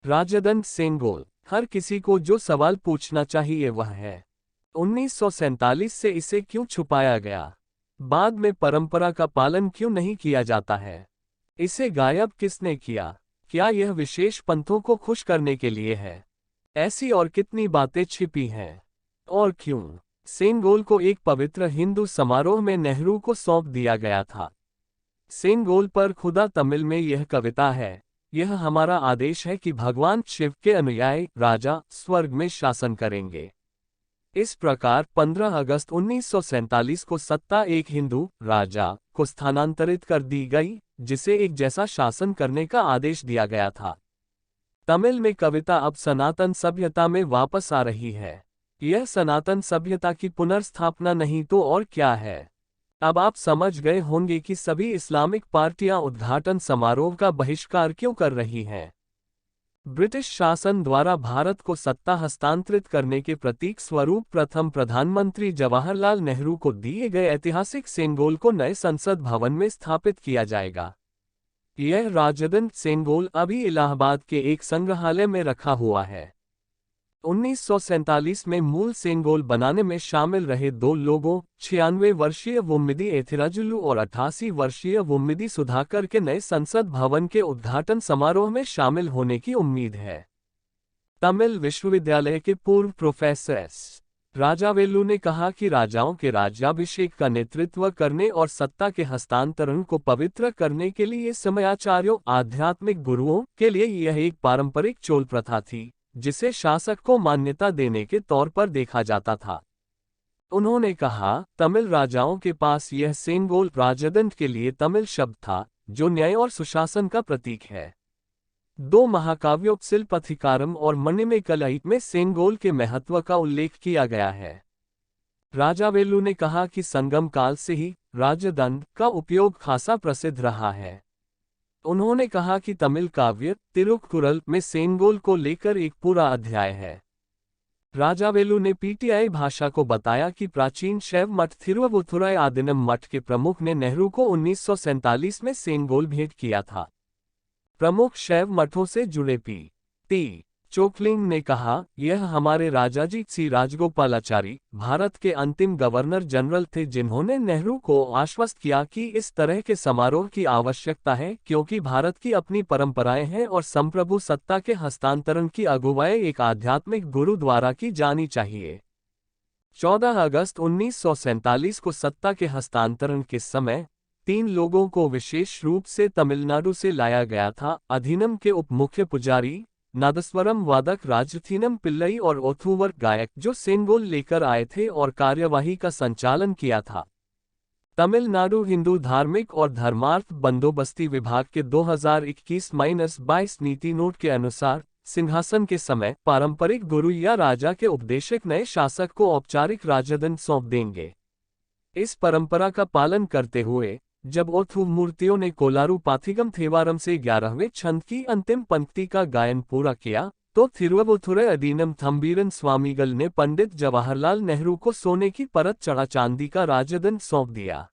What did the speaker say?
राजदंड सेंगोल। हर किसी को जो सवाल पूछना चाहिए वह है, 1947 से इसे क्यों छुपाया गया? बाद में परंपरा का पालन क्यों नहीं किया जाता है? इसे गायब किसने किया? क्या यह विशेष पंथों को खुश करने के लिए है? ऐसी और कितनी बातें छिपी हैं? और क्यों सेंगोल को एक पवित्र हिंदू समारोह में नेहरू को सौंप दिया गया था? सेंगोल पर खुदा तमिल में यह कविता है, यह हमारा आदेश है कि भगवान शिव के अनुयायी राजा स्वर्ग में शासन करेंगे। इस प्रकार 15 अगस्त 1947 को सत्ता एक हिंदू राजा को स्थानांतरित कर दी गई, जिसे एक जैसा शासन करने का आदेश दिया गया था। तमिल में कविता अब सनातन सभ्यता में वापस आ रही है। यह सनातन सभ्यता की पुनर्स्थापना नहीं तो और क्या है। अब आप समझ गए होंगे कि सभी इस्लामिक पार्टियां उद्घाटन समारोह का बहिष्कार क्यों कर रही हैं। ब्रिटिश शासन द्वारा भारत को सत्ता हस्तांतरित करने के प्रतीक स्वरूप प्रथम प्रधानमंत्री जवाहरलाल नेहरू को दिए गए ऐतिहासिक सेंगोल को नए संसद भवन में स्थापित किया जाएगा। यह राजदंड सेंगोल अभी इलाहाबाद के एक संग्रहालय में रखा हुआ है। 1947 में मूल सेंगोल बनाने में शामिल रहे दो लोगों, 96 वर्षीय वुम्मिदी एथिराजुलु और 88 वर्षीय वुम्मिदी सुधाकर के नए संसद भवन के उद्घाटन समारोह में शामिल होने की उम्मीद है। तमिल विश्वविद्यालय के पूर्व प्रोफेसर एस. राजावेलु ने कहा कि राजाओं के राज्याभिषेक का नेतृत्व करने और सत्ता के हस्तांतरण को पवित्र करने के लिए समयाचार्यों आध्यात्मिक गुरुओं के लिए यह एक पारंपरिक चोल प्रथा थी, जिसे शासक को मान्यता देने के तौर पर देखा जाता था। उन्होंने कहा, तमिल राजाओं के पास यह सेंगोल राजदंड के लिए तमिल शब्द था, जो न्याय और सुशासन का प्रतीक है। दो महाकाव्यों शिल्पथिकारम और मणिमेकलाई में सेंगोल के महत्व का उल्लेख किया गया है। राजावेलु ने कहा कि संगम काल से ही राजदंड का उपयोग खासा प्रसिद्ध रहा है। उन्होंने कहा कि तमिल काव्य तिरुक्कुरल में सेंगोल को लेकर एक पूरा अध्याय है। राजावेलु ने पीटीआई भाषा को बताया कि प्राचीन शैव मठ थिरुवुथुराई आदिनम मठ के प्रमुख ने नेहरू को 1947 में सेंगोल भेंट किया था। प्रमुख शैव मठों से जुड़े पी.टी. चोकलिंग ने कहा, यह हमारे राजाजी सी राजगोपालाचारी भारत के अंतिम गवर्नर जनरल थे, जिन्होंने नेहरू को आश्वस्त किया कि इस तरह के समारोह की आवश्यकता है, क्योंकि भारत की अपनी परंपराएं हैं और संप्रभु सत्ता के हस्तांतरण की अगुवाई एक आध्यात्मिक गुरु द्वारा की जानी चाहिए। 14 अगस्त 1947 को सत्ता के हस्तांतरण के समय 3 लोगों को विशेष रूप से तमिलनाडु से लाया गया था। अधीनम के उप मुख्य पुजारी, नादस्वरम वादक राजथीनम पिल्लई और ओथुवर गायक, जो सेंगोल लेकर आए थे और कार्यवाही का संचालन किया था। तमिलनाडु हिंदू धार्मिक और धर्मार्थ बंदोबस्ती विभाग के 2021-22 नीति नोट के अनुसार सिंहासन के समय पारंपरिक गुरु या राजा के उपदेशक नए शासक को औपचारिक राजदंड सौंप देंगे। इस परंपरा का पालन करते हुए जब ओथु मूर्तियों ने कोलारू पाथिगम थेवारम से 11वें छंद की अंतिम पंक्ति का गायन पूरा किया, तो थिरुवुथुराई अधीनम थंबीरन स्वामीगल ने पंडित जवाहरलाल नेहरू को सोने की परत चढ़ा चांदी का राजदंड सौंप दिया।